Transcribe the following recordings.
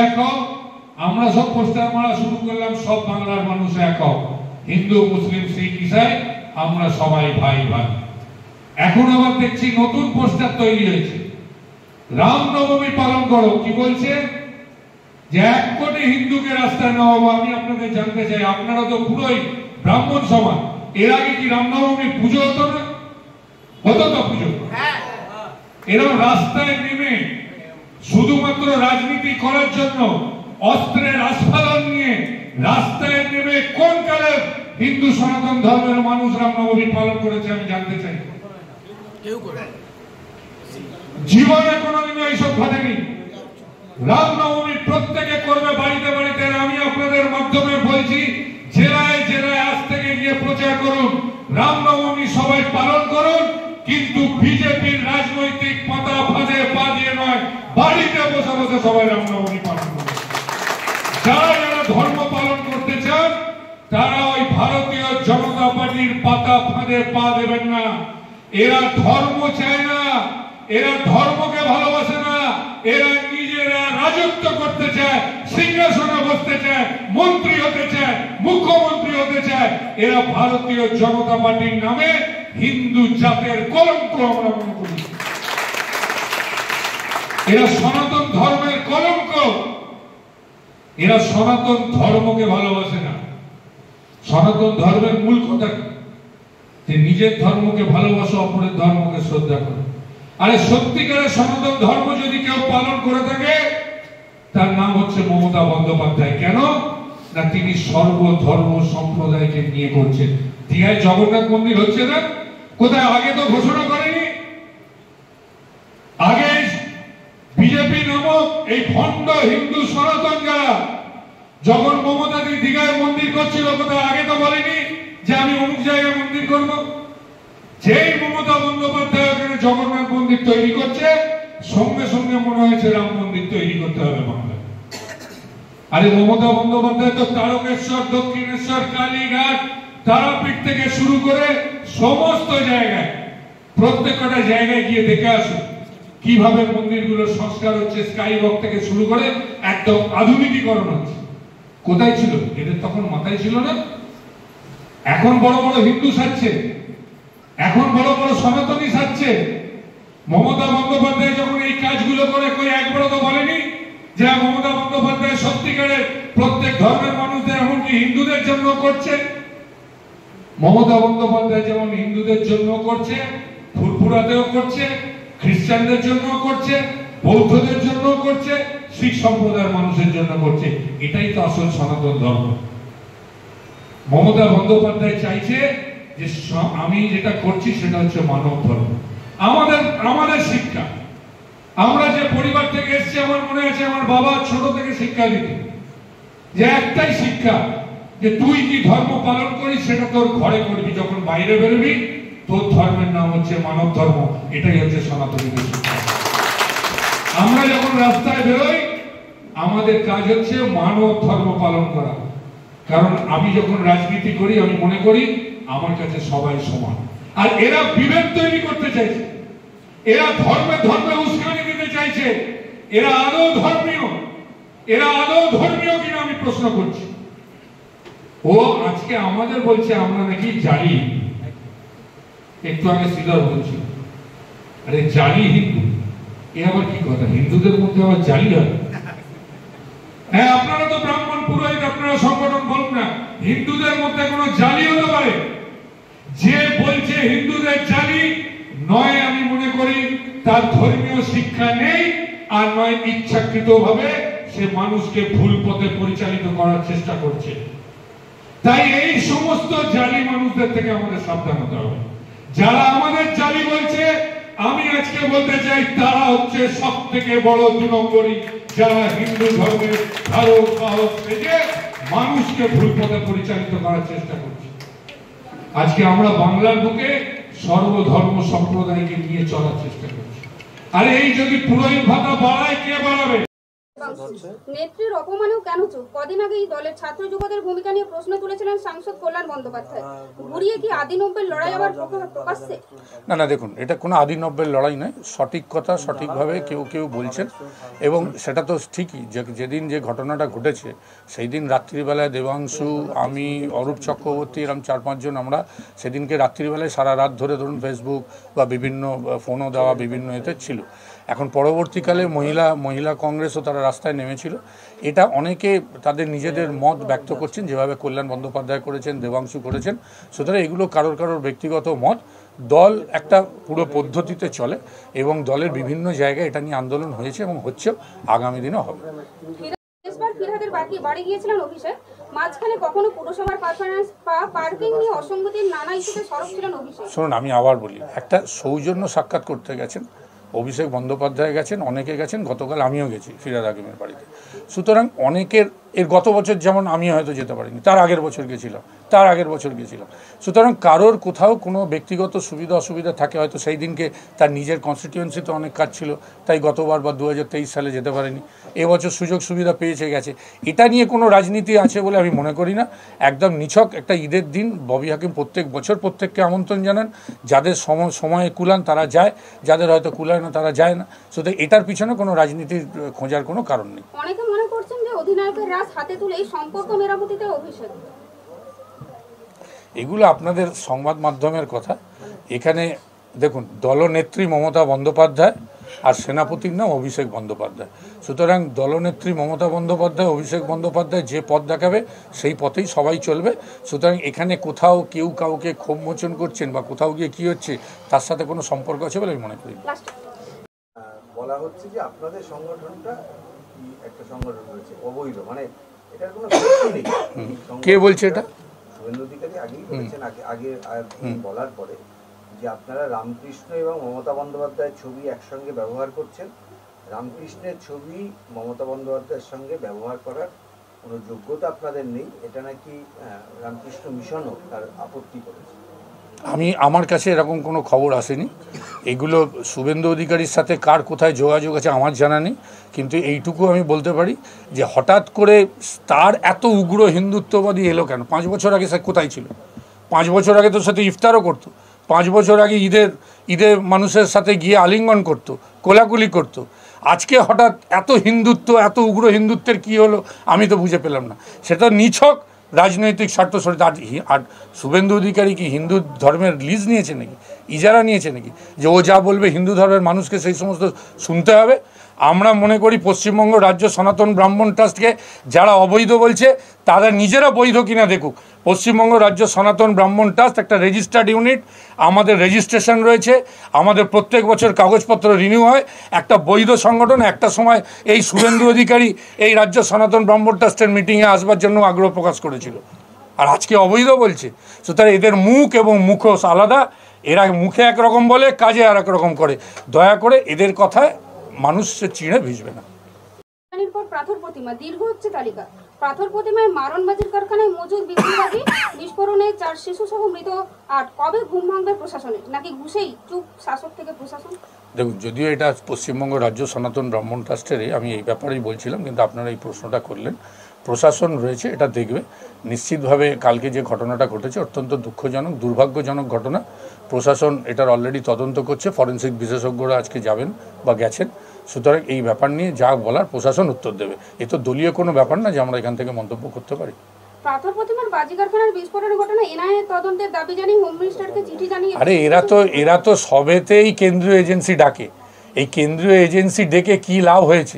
এক হও। আমরা সব পোস্টার মারা শুরু করলাম, সব বাংলার মানুষ এক হও, হিন্দু মুসলিম শিখ ইসাই আমরা সবাই ভাই ভাই। এখন আবার দেখছি নতুন পোস্টার তৈরি হয়েছে, রামনবমী পালন করো। কি বলছে যে 1 কোটি হিন্দুকে রাস্তায় নামাবো। আমি আপনাদের জানতে চাই, আপনারা তো পুরোই ব্রাহ্মণ সমাজ, এর আগে কি রামনবমী পুজো হতো না? হতো তো পুজো। এরকম রাস্তায় নেমে শুধুমাত্র রাজনীতি করার জন্য অস্ত্রের আস্ফালন নিয়ে রাস্তায় নেমে কোন কালে হিন্দু সনাতন ধর্মের মানুষ রামনবমী পালন করেছে আমি জানতে চাই। জীবনে কোনোদিনও এইসব ঘটেনি। রামনবমী প্রত্যেকে করবে বাড়িতে বাড়িতে। আমি আপনাদের মাধ্যমে বলছি, জেলায় জেলায় আজ থেকে গিয়ে প্রচার করুন, রামনবমী সবাই পালন করুন, কিন্তু বিজেপির রাজনৈতিক পাতা ফাঁদে পা দিয়ে নয়, বাড়িতে বসে বসে সবাই রামনবমী পালন করুন। যারা যারা ধর্ম পালন করতে চান তারা ওই ভারতীয় জনতা পার্টির পাতা ফাঁদে পা দেবেন না। এরা ধর্ম চায় না, এরা ধর্মকে ভালোবাসে না, এরা নিজেরা রাজত্ব করতে চায়, সিংহাসনে বসতে চায়, মন্ত্রী হতে চায়, মুখ্যমন্ত্রী হতে চায়। এরা ভারতীয় জনতা পার্টির নামে হিন্দু জাতের কলঙ্ক আমরা মনে করি। এরা সনাতন ধর্মের কলঙ্ক। এরা সনাতন ধর্মকে ভালোবাসে না। সনাতন ধর্মের মূল কথা যে নিজের ধর্মকে ভালোবাসো, অপরের ধর্মকে শ্রদ্ধা করো। আরে সত্যিকারের সনাতন ধর্ম যদি কেউ পালন করে থাকে তার নাম হচ্ছে মমতা বন্দ্যোপাধ্যায়। কেন না, তিনি সর্বধর্ম সম্প্রদায়কে নিয়ে করছেন। দীঘায় জগন্নাথ মন্দির হচ্ছে না, কোথায় আগে তো ঘোষণা করেনি? আগে বিজেপি নামক এই ভণ্ড হিন্দু সনাতন যারা যখন মমতা দীঘায় মন্দির করছিল, কোথায় আগে তো বলেনি যে আমি অমুক জায়গায় মন্দির করব। যেই মমতা বন্দ্যোপাধ্যায় ওখানে জগন্নাথ মন্দির তৈরি করছে, সঙ্গে সঙ্গে মনে হয়েছে রাম মন্দির তৈরি করতে হবে বাংলায়। আরে মমতা বন্দ্যোপাধ্যায় তো তারকেশ্বর, দক্ষিণেশ্বর, কালীঘাট, তারাপীঠ থেকে শুরু করে সমস্ত জায়গায়, প্রত্যেকটা জায়গায় গিয়ে দেখে আসুন কিভাবে মন্দিরগুলো সংস্কার হচ্ছে। স্কাই ওয়াক থেকে শুরু করে একদম আধুনিকীকরণ হচ্ছে। কোথায় ছিল এদের তখন? মাথায় ছিল না। এখন বড় বড় হিন্দু সাজছে, এখন বড় বড় সনাতনী সাজছে। মমতা বন্দ্যোপাধ্যায় যখন এই কাজগুলো করে কই একবারও তো বলেনি যে মমতা বন্দ্যোপাধ্যায় সত্যিকারের প্রত্যেক ধর্মের মানুষদের, এমনকি হিন্দুদের জন্য করছে। মমতা বন্দ্যোপাধ্যায় যেমন হিন্দুদের জন্য করছে, ফুরফুরাতেও করছে, খ্রিস্টানদের জন্য করছে, বৌদ্ধদের জন্য করছে, শিখ সম্প্রদায়ের মানুষের জন্য করছে। এটাই তো আসল সনাতন ধর্ম। মমতা বন্দ্যোপাধ্যায় চাইছে যে আমি যেটা করছি সেটা হচ্ছে মানব ধর্ম। আমাদের শিক্ষা, আমরা যে পরিবার থেকে এসেছি, আমার মনে আছে আমার বাবা ছোট থেকে শিক্ষা দিত যে একটাই শিক্ষা, যে তুই কি ধর্ম পালন করিস সেটা তোর ঘরে করবি, যখন বাইরে বেরোবি তোর ধর্মের নাম হচ্ছে মানব ধর্ম। এটাই হচ্ছে সনাতনীদের শিক্ষা। আমরা যখন রাস্তায় বেরোই আমাদের কাজ হচ্ছে মানব ধর্ম পালন করা। কারণ আমি যখন রাজনীতি করি আমি মনে করি আমার কাছে সবাই সমান। আর এরা বিভেদ তৈরি করতে চাইছে, এরা ধর্মে ধর্মে উস্কানি দিতে চাইছে। এরা আদৌ ধর্মীয়? এরা আদৌ ধর্মীয় কিনা আমি প্রশ্ন করছি। ও আজকে আমাদের বলছে আমরা নাকি জালি। একটু আগে শ্রীধর বলছি, আরে জালি হিন্দু, এ আবার কি কথা? হিন্দুদের মধ্যে আবার জালি হয়? হ্যাঁ, আপনারা তো ব্রাহ্মণ পুরোহিত, আপনারা সংগঠন বলুন না, হিন্দুদের মধ্যে কোনো জালি হতে পারে? যে বলছে হিন্দুদের জালি, নয় আমি মনে করি তার ধর্মীয় শিক্ষা নেই, আর নয় ইচ্ছাকৃত ভাবে সে মানুষকে ভুল পথে পরিচালিত করার চেষ্টা করছে। তাই এই সমস্ত জালি মানুষদের থেকে আমাদের সাবধান হতে হবে। যারা আমাদের জালি বলছে, আমি আজকে বলতে চাই তারা হচ্ছে সব থেকে বড় 2 নম্বরী, যারা হিন্দু ধর্মের ধারক বাহক থেকে মানুষকে ভুল পথে পরিচালিত করার চেষ্টা করছে। আজকে আমরা বাংলার বুকে সর্বধর্ম সম্প্রদায়কে নিয়ে চলার চেষ্টা করছি। আর এই যদি পুরোহিত ভাতা বাড়ায়, কে বাড়াবে? নেত্রীর অপমানেও কেন চুপ? কদিন আগেই দলের ছাত্র যুবদের ভূমিকা নিয়ে প্রশ্ন তুলেছিলেন সাংসদ কল্যাণ বন্দ্যোপাধ্যায়। ঘুরিয়ে কি আদি নব্যের লড়াই আবার প্রকাশ্যে? না দেখুন, এটা কোনো আদি নব্যের লড়াই নয়। সঠিক কথা সঠিকভাবে কেউ কেউ বলছেন, এবং সেটা তো ঠিকই যে যেদিন যে ঘটনাটা ঘটেছে সেই দিন রাত্রিবেলায় দেবাংশু, আমি, অরূপ চক্রবর্তী, এরকম 4-5 জন আমরা সেদিনকে রাত্রিবেলায় সারা রাত ধরে ধরুন ফেসবুক বা বিভিন্ন ফোনও দেওয়া বিভিন্ন এতে ছিল। এখন পরবর্তীকালে মহিলা কংগ্রেসও তারা রাস্তায় নেমেছিল। এটা অনেকে তাদের নিজেদের মত ব্যক্ত করছেন, যেভাবে কল্যাণ বন্দ্যোপাধ্যায় করেছেন, দেবাংশু করেছেন। সুতরাং এগুলো কারোর ব্যক্তিগত মত। দল একটা পুরো পদ্ধতিতে চলে এবং দলের বিভিন্ন জায়গায় এটা নিয়ে আন্দোলন হয়েছে এবং হচ্ছেও, আগামী দিনও হবে। ফিরহাদের বাড়ি গিয়েছিলেন অভিষেক, মাঝখানে কখনো পুরসভার পারফরম্যান্স বা পার্কিং নিয়ে অসঙ্গতির নানা ইস্যুতে সরব ছিলেন অভিষেক। শুনুন, আমি আবার বলি, একটা সৌজন্য সাক্ষাৎ করতে গেছেন অভিষেক বন্দ্যোপাধ্যায়, গেছেন, অনেকে গেছেন, গতকাল আমিও গেছি ফিরহাদ হাকিমের বাড়িতে। সুতরাং অনেকের গত বছর যেমন আমি হয়তো যেতে পারিনি, তার আগের বছর গেছিলাম। সুতরাং কারোর কোথাও কোনো ব্যক্তিগত সুবিধা অসুবিধা থাকে, হয়তো সেই দিনকে তার নিজের কনস্টিটিউয়েন্সিতে অনেক কাজ ছিল, তাই গতবার বা 2023 সালে যেতে পারেনি। এবছর সুযোগ সুবিধা পেয়েছে, গেছে। এটা নিয়ে কোনো রাজনীতি আছে বলে আমি মনে করি না। একদম নিছক একটা ঈদের দিন ববি হাকিম প্রত্যেক বছর প্রত্যেককে আমন্ত্রণ জানান, যাদের সময়ে কুলান তারা যায়, যাদের হয়তো কুলায় না তারা যায় না। সুতরাং এটার পিছনে কোনো রাজনীতির খোঁজার কোনো কারণ নেই। অনেকে মনে করছেন যে অধিনায়কের রাজ হাতে তুলে এই সম্পর্ক মেরামতিতে অভিষেক। এগুলো আপনাদের সংবাদ মাধ্যমের কথা। এখানে দেখুন, দলনেত্রী মমতা বন্দ্যোপাধ্যায় আর সেনাপতির নাম অভিষেক বন্দ্যোপাধ্যায়। সুতরাং দলনেত্রী মমতা বন্দ্যোপাধ্যায়, অভিষেক বন্দ্যোপাধ্যায় যে পথ দেখাবে সেই পথেই সবাই চলবে। সুতরাং এখানে কোথাও কেউ কাউকে ক্ষোভ মোচন করছেন বা কোথাও গিয়ে কী হচ্ছে তার সাথে কোনো সম্পর্ক আছে বলে আমি মনে করি। বলা হচ্ছে যে আপনাদের সংগঠনটা একটা সংগঠন রয়েছে অবৈধ, মানে এটার কোনো নেই। কে বলছে এটা? শুভেন্দু অধিকারী আগেই বলেছেন, আগে বলার পরে, যে আপনারা রামকৃষ্ণ এবং মমতা বন্দ্যোপাধ্যায়ের ছবি একসঙ্গে ব্যবহার করছেন। রামকৃষ্ণের ছবি মমতা বন্দ্যোপাধ্যায়ের সঙ্গে ব্যবহার করার কোনো যোগ্যতা আপনাদের নেই, এটা নাকি রামকৃষ্ণ মিশনও তার আপত্তি করেছে। আমার কাছে এরকম কোনো খবর আসেনি। এগুলো শুভেন্দু অধিকারীর সাথে কার কোথায় যোগাযোগ আছে আমার জানা নেই, কিন্তু এইটুকু আমি বলতে পারি যে হঠাৎ করে তার এত উগ্র হিন্দুত্ববাদী এলো কেন? 5 বছর আগে সে কোথায় ছিল? 5 বছর আগে তো সাথে ইফতারও করতো। 5 বছর আগে ঈদে মানুষের সাথে গিয়ে আলিঙ্গন করতো, কোলাকুলি করতো। আজকে হঠাৎ এত হিন্দুত্ব, এত উগ্র হিন্দুত্বের কি হলো আমি তো বুঝে পেলাম না। সেটা নিছক রাজনৈতিক স্বার্থ সরিত। আর শুভেন্দু অধিকারী কি হিন্দু ধর্মের লিজ নিয়েছে নাকি, ইজারা নিয়েছে নাকি, যে ও যা বলবে হিন্দু ধর্মের মানুষকে সেই সমস্ত শুনতে হবে? আমরা মনে করি পশ্চিমবঙ্গ রাজ্য সনাতন ব্রাহ্মণ ট্রাস্টকে যারা অবৈধ বলছে তারা নিজেরা বৈধ কিনা দেখুক। পশ্চিমবঙ্গ রাজ্য সনাতন ব্রাহ্মণ ট্রাস্ট একটা রেজিস্টার্ড ইউনিট, আমাদের রেজিস্ট্রেশন রয়েছে, আমাদের প্রত্যেক বছর কাগজপত্র রিনিউ হয়, একটা বৈধ সংগঠন। একটা সময় এই শুভেন্দু অধিকারী এই রাজ্য সনাতন ব্রাহ্মণ ট্রাস্টের মিটিংয়ে আসবার জন্য আগ্রহ প্রকাশ করেছিল, আর আজকে অবৈধ বলছে। সুতরাং এদের মুখ এবং মুখোশ আলাদা। এরা মুখে একরকম বলে, কাজে আর এক রকম করে। দয়া করে এদের কথায় মানুষ চিড়ে ভিজবে না। পাথর প্রতিমা দীর্ঘ হচ্ছে তালিকা। পাথর প্রতিমায় মারণবাজির কারখানায় মজুদ বিক্রিবাদী, বিস্ফোরণে 4 শিশু সহ মৃত 8। কবে ঘুম ভাঙবে প্রশাসনের, নাকি ঘুষেই চুপ শাসক থেকে প্রশাসন? দেখুন, যদিও এটা পশ্চিমবঙ্গ রাজ্য সনাতন ব্রাহ্মণ ট্রাস্টেরই, আমি এই ব্যাপারেই বলছিলাম, কিন্তু আপনারা এই প্রশ্নটা করলেন। প্রশাসন রয়েছে, এটা দেখবে। নিশ্চিতভাবে কালকে যে ঘটনাটা ঘটেছে অত্যন্ত দুঃখজনক, দুর্ভাগ্যজনক ঘটনা। প্রশাসন এটার অলরেডি তদন্ত করছে, ফরেনসিক বিশেষজ্ঞরা আজকে যাবেন বা গেছেন। সুতরাং এই ব্যাপার নিয়ে যা বলার প্রশাসন উত্তর দেবে। এ তো দলীয় কোনো ব্যাপার না যে আমরা এখান থেকে মন্তব্য করতে পারি। পাথর প্রতিমার বাজি কারখানার বিস্ফোরণের ঘটনা এনআইএ তদন্তের দাবি জানিয়ে হোম মিনিস্টারকে চিঠি জানিয়ে। আরে এরা তো সবেতেই কেন্দ্রীয় এজেন্সি ডাকে। এই কেন্দ্রীয় এজেন্সি ডেকে কি লাভ হয়েছে,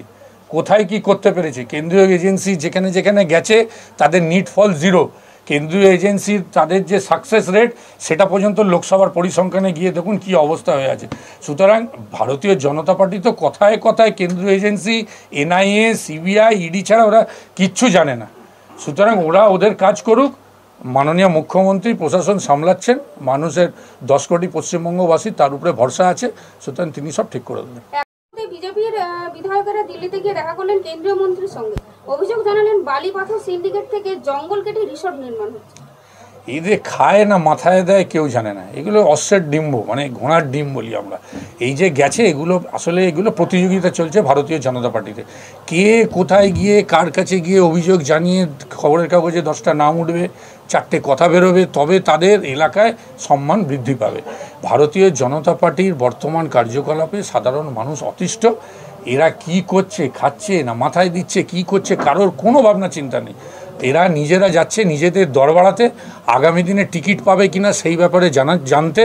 কোথায় কি করতে পেরেছে? কেন্দ্রীয় এজেন্সি যেখানে যেখানে গেছে তাদের নিট ফল 0। কেন্দ্রীয় এজেন্সির তাদের যে সাকসেস রেট সেটা পর্যন্ত লোকসভার পরিসংখ্যানে গিয়ে দেখুন কি অবস্থা হয়ে আছে। সুতরাং ভারতীয় জনতা পার্টি তো কথায় কথায় কেন্দ্রীয় এজেন্সি, এনআইএ, সিবিআই, ইডি ছাড়া ওরা কিচ্ছু জানে না। সুতরাং ওরা ওদের কাজ করুক। মাননীয় মুখ্যমন্ত্রী প্রশাসন সামলাচ্ছেন, মানুষের 10 কোটি পশ্চিমবঙ্গবাসী তার উপরে ভরসা আছে। সুতরাং তিনি সব ঠিক করে দেবেন। বিজেপির বিধায়কেরা দিল্লিতে গিয়ে দেখা করলেন কেন্দ্রীয় মন্ত্রীর সঙ্গে। অভিযোগ জানালেন বালি পাথর সিন্ডিকেট থেকে জঙ্গল কেটে রিসোর্ট নির্মাণ হচ্ছে। এদের খায় না মাথায় দেয় কেউ জানে না। এগুলো অশ্বের ডিম্ব, মানে ঘোড়ার ডিম বলি আমরা। এই যে গেছে এগুলো আসলে এগুলো প্রতিযোগিতা চলছে ভারতীয় জনতা পার্টিতে। কে কোথায় গিয়ে কার কাছে গিয়ে অভিযোগ জানিয়ে খবরের কাগজে 10টা নাম উঠবে, 4টে কথা বেরোবে, তবে তাদের এলাকায় সম্মান বৃদ্ধি পাবে। ভারতীয় জনতা পার্টির বর্তমান কার্যকলাপে সাধারণ মানুষ অতিষ্ঠ। এরা কি করছে, খাচ্ছে না মাথায় দিচ্ছে, কি করছে কারোর কোনো ভাবনা চিন্তা নেই। এরা নিজেরা যাচ্ছে নিজেদের দর বাড়াতে, আগামী দিনে টিকিট পাবে কিনা সেই ব্যাপারে জানতে।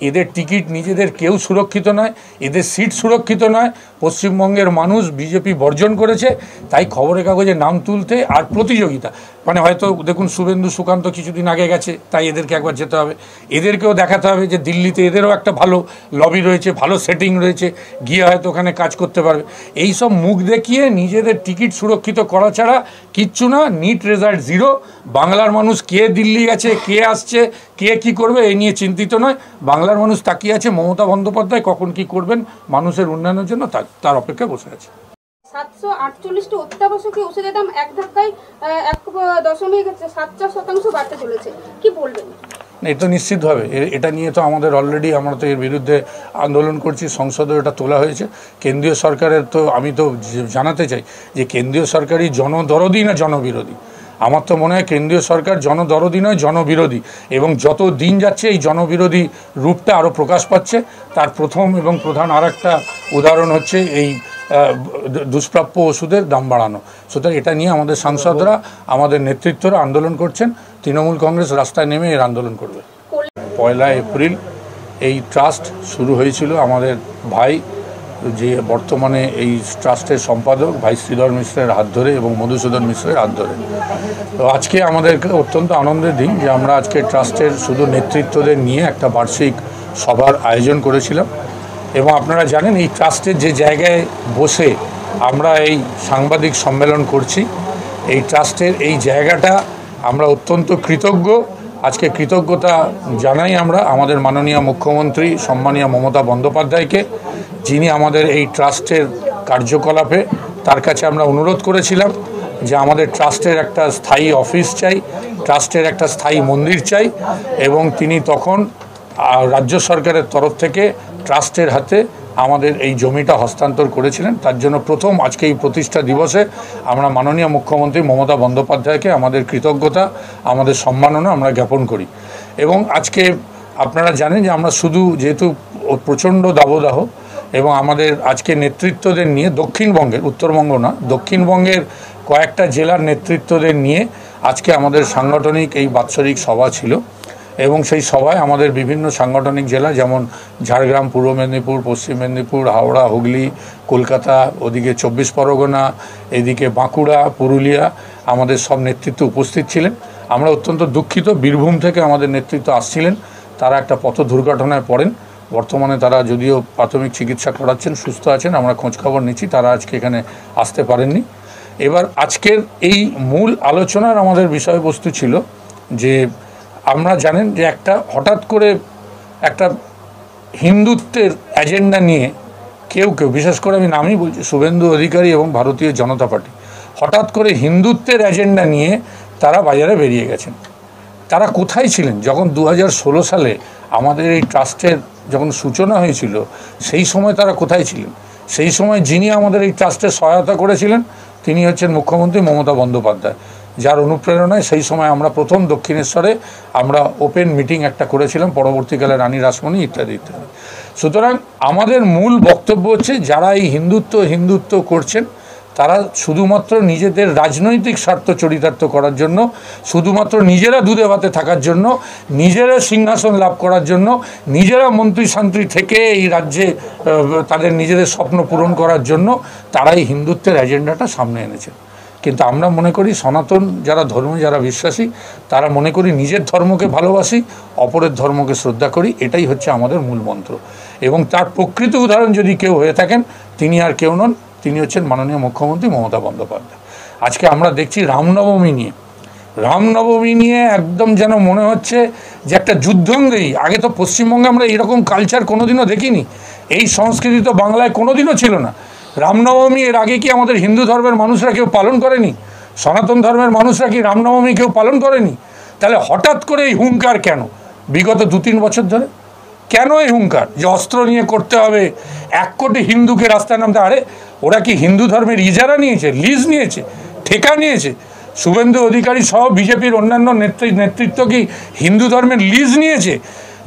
এদের টিকিট নিজেদের কেউ সুরক্ষিত নয়, এদের সিট সুরক্ষিত নয়। পশ্চিমবঙ্গের মানুষ বিজেপি বর্জন করেছে, তাই খবরের কাগজে নাম তুলতে আর প্রতিযোগিতা, মানে হয়তো দেখুন শুভেন্দু সুকান্ত কিছুদিন আগে গেছে, তাই এদেরকে একবার যেতে হবে। এদেরকেও দেখাতে হবে যে দিল্লিতে এদেরও একটা ভালো লবি রয়েছে, ভালো সেটিং রয়েছে, গিয়ে হয়তো ওখানে কাজ করতে পারবে। এই সব মুখ দেখিয়ে নিজেদের টিকিট সুরক্ষিত করা ছাড়া কিচ্ছু না। NEET result 0। বাংলার মানুষ কে দিল্লি গেছে, কে আসছে, কে কি করবে এই নিয়ে চিন্তিত নয়। বাংলার মানুষ তাকিয়ে আছে মমতা বন্দ্যোপাধ্যায় কখন কি করবেন মানুষের উন্নয়নের জন্য, তার অপেক্ষায় বসে আছে। 748টি অত্যাবশ্যকীয় ওষুধের দাম এক ধাক্কায় 1.74% বাড়তে চলেছে, কি বলবেন? এটা নিশ্চিতভাবে এটা নিয়ে তো আমাদের অলরেডি আমরা তো এর বিরুদ্ধে আন্দোলন করছি, সংসদে এটা তোলা হয়েছে। কেন্দ্রীয় সরকারের তো আমি তো জানাতে চাই যে কেন্দ্রীয় সরকারই জনদরদি না জনবিরোধী। আমার তো মনে হয় কেন্দ্রীয় সরকার জনদরদি নয় জনবিরোধী, এবং যত দিন যাচ্ছে এই জনবিরোধী রূপটা আরও প্রকাশ পাচ্ছে। তার প্রথম এবং প্রধান আর একটা উদাহরণ হচ্ছে এই দুষ্প্রাপ্য ওষুধের দাম বাড়ানো। সুতরাং এটা নিয়ে আমাদের সাংসদরা, আমাদের নেতৃত্বরা আন্দোলন করছেন। তৃণমূল কংগ্রেস রাস্তায় নেমে এর আন্দোলন করবে। 1 এপ্রিল এই ট্রাস্ট শুরু হয়েছিল আমাদের ভাই, যে বর্তমানে এই ট্রাস্টের সম্পাদক ভাই শ্রীধর মিশ্রের হাত ধরে এবং মধুসূদন মিশ্রের হাত ধরে। তো আজকে আমাদের অত্যন্ত আনন্দের দিন যে আমরা আজকে ট্রাস্টের শুধু নেতৃত্বদের নিয়ে একটা বার্ষিক সভার আয়োজন করেছিলাম। এবং আপনারা জানেন এই ট্রাস্টের যে জায়গায় বসে আমরা এই সাংবাদিক সম্মেলন করছি, এই ট্রাস্টের এই জায়গাটা আমরা অত্যন্ত কৃতজ্ঞ। আজকে কৃতজ্ঞতা জানাই আমরা আমাদের মাননীয় মুখ্যমন্ত্রী সম্মানীয় মমতা বন্দ্যোপাধ্যায়কে, যিনি আমাদের এই ট্রাস্টের কার্যকলাপে তার কাছে আমরা অনুরোধ করেছিলাম যে আমাদের ট্রাস্টের একটা স্থায়ী অফিস চাই, ট্রাস্টের একটা স্থায়ী মন্দির চাই, এবং তিনি তখন রাজ্য সরকারের তরফ থেকে ট্রাস্টের হাতে আমাদের এই জমিটা হস্তান্তর করেছিলেন। তার জন্য প্রথম আজকে এই প্রতিষ্ঠা দিবসে আমরা মাননীয় মুখ্যমন্ত্রী মমতা বন্দ্যোপাধ্যায়কে আমাদের কৃতজ্ঞতা, আমাদের সম্মাননা আমরা জ্ঞাপন করি। এবং আজকে আপনারা জানেন যে আমরা শুধু যেহেতু প্রচণ্ড দাবদাহ, এবং আমাদের আজকে নেতৃত্বদের নিয়ে দক্ষিণবঙ্গের, উত্তরবঙ্গ না, দক্ষিণবঙ্গের কয়েকটা জেলার নেতৃত্বদের নিয়ে আজকে আমাদের সাংগঠনিক এই বাৎসরিক সভা ছিল। এবং সেই সভায় আমাদের বিভিন্ন সাংগঠনিক জেলা যেমন ঝাড়গ্রাম, পূর্ব মেদিনীপুর, পশ্চিম মেদিনীপুর, হাওড়া, হুগলি, কলকাতা, ওদিকে 24 পরগনা, এদিকে বাঁকুড়া, পুরুলিয়া, আমাদের সব নেতৃত্ব উপস্থিত ছিলেন। আমরা অত্যন্ত দুঃখিত, বীরভূম থেকে আমাদের নেতৃত্ব আসছিলেন, তারা একটা পথ দুর্ঘটনায় পড়েন। বর্তমানে তারা যদিও প্রাথমিক চিকিৎসা করাচ্ছেন, সুস্থ আছেন, আমরা খোঁজখবর নিচ্ছি, তারা আজকে এখানে আসতে পারেননি। এবার আজকের এই মূল আলোচনার আমাদের বিষয়বস্তু ছিল যে আমরা জানেন যে একটা হঠাৎ করে একটা হিন্দুত্বের এজেন্ডা নিয়ে কেউ বিশেষ করে আমি নামই বলছি শুভেন্দু অধিকারী এবং ভারতীয় জনতা পার্টি, হঠাৎ করে হিন্দুত্বের এজেন্ডা নিয়ে তারা বাজারে বেরিয়ে গেছেন। তারা কোথায় ছিলেন যখন 2016 সালে আমাদের এই ট্রাস্টের যখন সূচনা হয়েছিল? সেই সময় তারা কোথায় ছিলেন? সেই সময় যিনি আমাদের এই ট্রাস্টের সহায়তা করেছিলেন তিনি হচ্ছেন মুখ্যমন্ত্রী মমতা বন্দ্যোপাধ্যায়, যার অনুপ্রেরণায় সেই সময় আমরা প্রথম দক্ষিণেশ্বরে আমরা ওপেন মিটিং একটা করেছিলাম, পরবর্তীকালে রানী রাসমণি ইত্যাদি ইত্যাদি। সুতরাং আমাদের মূল বক্তব্য হচ্ছে যারা এই হিন্দুত্ব করছেন তারা শুধুমাত্র নিজেদের রাজনৈতিক স্বার্থ চরিতার্থ করার জন্য, শুধুমাত্র নিজেরা দুধে ভাতে থাকার জন্য, নিজেরা সিংহাসন লাভ করার জন্য, নিজেরা মন্ত্রী শান্ত্রী থেকে এই রাজ্যে তাদের নিজেদের স্বপ্ন পূরণ করার জন্য তারা এই হিন্দুত্বের এজেন্ডাটা সামনে এনেছে। কিন্তু আমরা মনে করি সনাতন যারা ধর্মে যারা বিশ্বাসী তারা মনে করি নিজের ধর্মকে ভালোবাসি, অপরের ধর্মকে শ্রদ্ধা করি, এটাই হচ্ছে আমাদের মূল মন্ত্র। এবং তার প্রকৃত উদাহরণ যদি কেউ হয়ে থাকেন তিনি আর কেউ নন, তিনি হচ্ছেন মাননীয় মুখ্যমন্ত্রী মমতা বন্দ্যোপাধ্যায়। আজকে আমরা দেখছি রামনবমী নিয়ে একদম যেন মনে হচ্ছে যে একটা যুদ্ধঙ্গেই। আগে তো পশ্চিমবঙ্গে আমরা এরকম কালচার কোনোদিনও দেখিনি, এই সংস্কৃতি তো বাংলায় কোনোদিনও ছিল না। রামনবমী এর আগে কি আমাদের হিন্দু ধর্মের মানুষরা কেউ পালন করেনি? সনাতন ধর্মের মানুষরা কি রামনবমী কেউ পালন করেনি? তাহলে হঠাৎ করে এই হুঙ্কার কেন বিগত 2-3 বছর ধরে? কেন এই হুঙ্কার যে অস্ত্র নিয়ে করতে হবে, 1 কোটি হিন্দুকে রাস্তায় নামতে? আরে ওরা কি হিন্দু ধর্মের ইজারা নিয়েছে, লিজ নিয়েছে, ঠেকা নিয়েছে? শুভেন্দু অধিকারী সহ বিজেপির অন্যান্য নেতৃত্ব কি হিন্দু ধর্মের লিজ নিয়েছে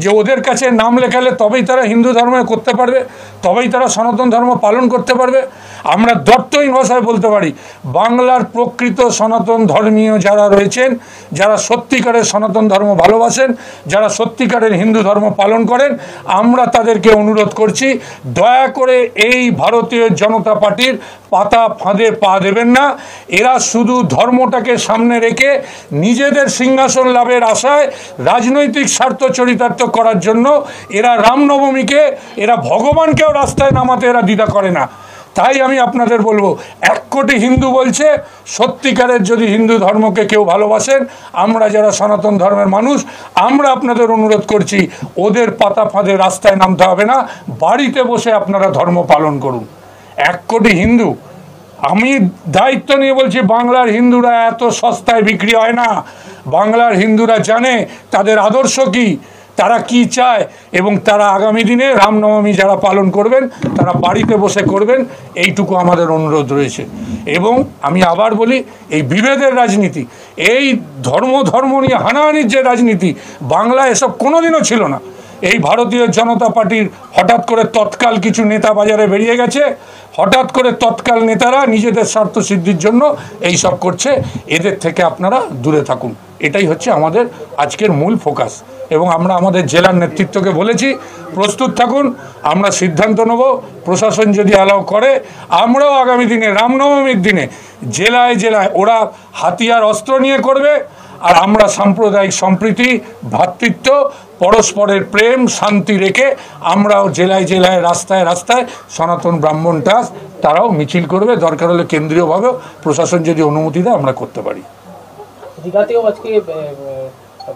যে ওদের কাছে নাম লেখালে তবেই তারা হিন্দু ধর্ম করতে পারবে, তবেই তারা সনাতন ধর্ম পালন করতে পারবে? আমরা দর্থহীন ভাষায় বলতে পারি, বাংলার প্রকৃত সনাতন ধর্মীয় যারা রয়েছেন, যারা সত্যিকারের সনাতন ধর্ম ভালোবাসেন, যারা সত্যিকারের হিন্দু ধর্ম পালন করেন, আমরা তাদেরকে অনুরোধ করছি, দয়া করে এই ভারতীয় জনতা পার্টির পাতা ফাঁদে পা দেবেন না। এরা শুধু ধর্মটাকে সামনে রেখে নিজেদের সিংহাসন লাভের আশায় রাজনৈতিক স্বার্থ চরিতার্থ করার জন্য এরা রামনবমীকে, এরা ভগবানকেও রাস্তায় নামাতে এরা দ্বিধা করে না। তাই আমি আপনাদের বলবো, 1 কোটি হিন্দু বলছে, সত্যিকারের যদি হিন্দু ধর্মকে কেউ ভালোবাসেন, আমরা যারা সনাতন ধর্মের মানুষ, আমরা আপনাদের অনুরোধ করছি, ওদের পাতা ফাঁদে রাস্তায় নামতে হবে না, বাড়িতে বসে আপনারা ধর্ম পালন করুন। 1 কোটি হিন্দু, আমি দায়িত্ব নিয়ে বলছি, বাংলার হিন্দুরা এত সস্তায় বিক্রি হয় না। বাংলার হিন্দুরা জানে তাদের আদর্শ কি, তারা কি চায়, এবং তারা আগামী দিনে রামনবমী যারা পালন করবেন তারা বাড়িতে বসে করবেন, এইটুকু আমাদের অনুরোধ রয়েছে। এবং আমি আবার বলি, এই বিভেদের রাজনীতি, এই ধর্ম নিয়ে হানাহানির যে রাজনীতি, বাংলায় এসব কোনোদিনও ছিল না। এই ভারতীয় জনতা পার্টির হঠাৎ করে তৎকাল কিছু নেতা বাজারে বেরিয়ে গেছে, হঠাৎ করে তৎকাল নেতারা নিজেদের স্বার্থ সিদ্ধির জন্য এই সব করছে। এদের থেকে আপনারা দূরে থাকুন, এটাই হচ্ছে আমাদের আজকের মূল ফোকাস। এবং আমরা আমাদের জেলার নেতৃত্বকে বলেছি, প্রস্তুত থাকুন, আমরা সিদ্ধান্ত নেব, প্রশাসন যদি অ্যালাউ করে আমরাও আগামী দিনে রামনবমীর দিনে জেলায় জেলায় ওরা হাতিয়ার অস্ত্র নিয়ে করবে, আর আমরা সাম্প্রদায়িক সম্প্রীতি, ভ্রাতৃত্ব, পরস্পরের প্রেম, শান্তি রেখে আমরাও জেলায় জেলায়, রাস্তায় রাস্তায় সনাতন ব্রাহ্মণ টাস তারাও মিছিল করবে। দরকার হলে কেন্দ্রীয়ভাবেও প্রশাসন যদি অনুমতি দেয় আমরা করতে পারি। দীঘাতেও আজকে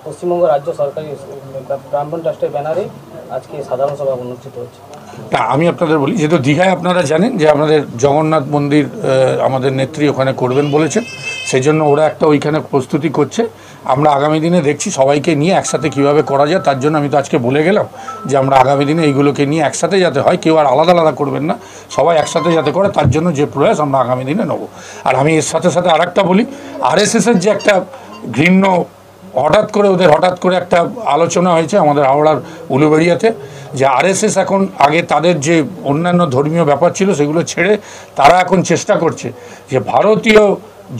পশ্চিমবঙ্গ রাজ্য সরকারি ব্রাহ্মণ ট্রাস্টের ব্যানারে আজকে সাধারণ সভা অনুষ্ঠিত হচ্ছে। তা আমি আপনাদের বলি, যেহেতু দীঘায় আপনারা জানেন যে আমাদের জগন্নাথ মন্দির আমাদের নেত্রী ওখানে করবেন বলেছেন, সেই জন্য ওরা একটা ওইখানে প্রস্তুতি করছে। আমরা আগামী দিনে দেখছি সবাইকে নিয়ে একসাথে কীভাবে করা যায়, তার জন্য আমি তো আজকে বলে গেলাম যে আমরা আগামী দিনে এইগুলোকে নিয়ে একসাথে যাতে হয়, কেউ আর আলাদা আলাদা করবেন না, সবাই একসাথে যাতে করে, তার জন্য যে প্রয়াস আমরা আগামী দিনে নেব। আর আমি এর সাথে সাথে আরেকটা বলি, আরএসএসের যে একটা ঘৃণ্য হঠাৎ করে একটা আলোচনা হয়েছে আমাদের হাওড়ার উলুবেড়িয়াতে, যে আরএসএস এখন, আগে তাদের যে অন্যান্য ধর্মীয় ব্যাপার ছিল সেগুলো ছেড়ে তারা এখন চেষ্টা করছে যে ভারতীয়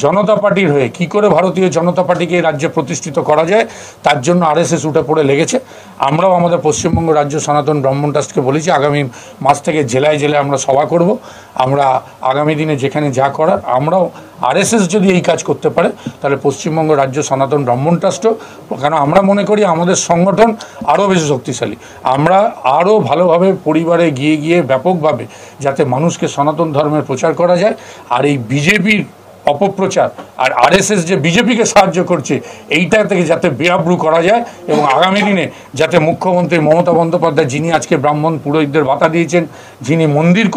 জনতা পার্টির হয়ে কী করে ভারতীয় জনতা পার্টিকে রাজ্যে প্রতিষ্ঠিত করা যায়, তার জন্য আরএসএস উঠে পড়ে লেগেছে। আমরাও আমাদের পশ্চিমবঙ্গ রাজ্য সনাতন ব্রাহ্মণ ট্রাস্টকে বলেছি, আগামী মাস থেকে জেলায় জেলায় আমরা সভা করব। আমরা আগামী দিনে যেখানে যা করার, আমরাও আরএসএস যদি এই কাজ করতে পারে তাহলে পশ্চিমবঙ্গ রাজ্য সনাতন ব্রাহ্মণ ট্রাস্টও, কেন আমরা মনে করি আমাদের সংগঠন আরও বেশি শক্তিশালী, আমরা আরও ভালোভাবে পরিবারে গিয়ে গিয়ে ব্যাপকভাবে যাতে মানুষকে সনাতন ধর্মের প্রচার করা যায়। আর এই বিজেপির অপপ্রচার আর আরএসএস যে বিজেপিকে সাহায্য করছে, এইটা থেকে যাতে বেআব্রু করা যায়, এবং আগামী দিনে যাতে মুখ্যমন্ত্রী মমতা বন্দ্যোপাধ্যায়, যিনি আজকে ব্রাহ্মণ পুরোহিতদের ভাতা দিয়েছেন, যিনি মন্দির